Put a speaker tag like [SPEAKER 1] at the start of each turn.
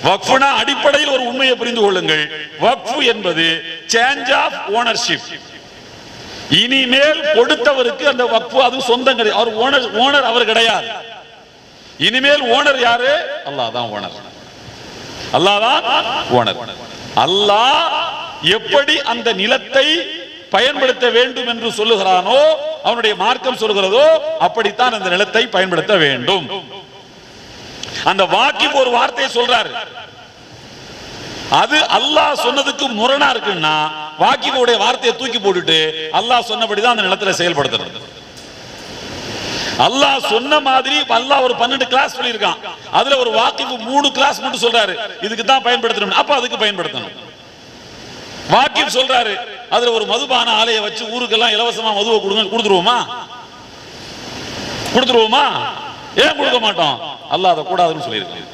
[SPEAKER 1] வக்ஃப்னா அடிப்படையில் ஒரு உண்மையை புரிந்து கொள்ளுங்கள். வக்ஃப் என்பது சேஞ்ச் ஆஃப் ஓனர்ஷிப். இனிமேல் கொடுத்தவருக்கு அந்த வக்ஃப் அது சொந்தம் கிடையாது. அவர் ஓனர் அவர் கிடையாது. இனிமேல் ஓனர் யாரு? அல்லாஹ் தான் ஓனர். அல்லாஹ் தான் ஓனர். அல்லாஹ் எப்படி அந்த நிலத்தை பயன்படுத்த வேண்டும் என்று சொல்லுகிறானோ, அவனுடைய மார்க்கம் சொல்கிறதோ, அப்படித்தான் அந்த நிலத்தை பயன்படுத்த வேண்டும். அந்த வாக்கிப் ஒரு வார்த்தையை சொல்றாரு, அது அல்லாஹ் சொன்னதுக்கு முரணா இருக்குன்னா வாக்கிபுடைய வார்த்தையை தூக்கி போட்டுட்டு அல்லாஹ் சொன்னபடிதான் அந்த நிலத்துல செயல்படுத்துறது. அல்லாஹ் சொன்ன மாதிரி அல்லாஹ் ஒரு 12 கிளாஸ் சொல்லியிருக்கான். அதுல ஒரு வாக்கிபு 3 கிளாஸ் மட்டும் சொல்றாரு, இதுக்கு தான் பயன்படுத்தணும், அப்ப அதுக்கு பயன்படுத்தணும். வாக்கிப் சொல்றாரு, அதுல ஒரு மதுபான ஆலையை வச்சு ஊருக்கெல்லாம் இலவசமா மதுவை கொடுத்துருவோமா? கொடுத்துருவோமா? ஏன் கொடுக்க மாட்டோம்? அல்லாஹ் அதை கூடாதுன்னு சொல்லியிருக்கான்.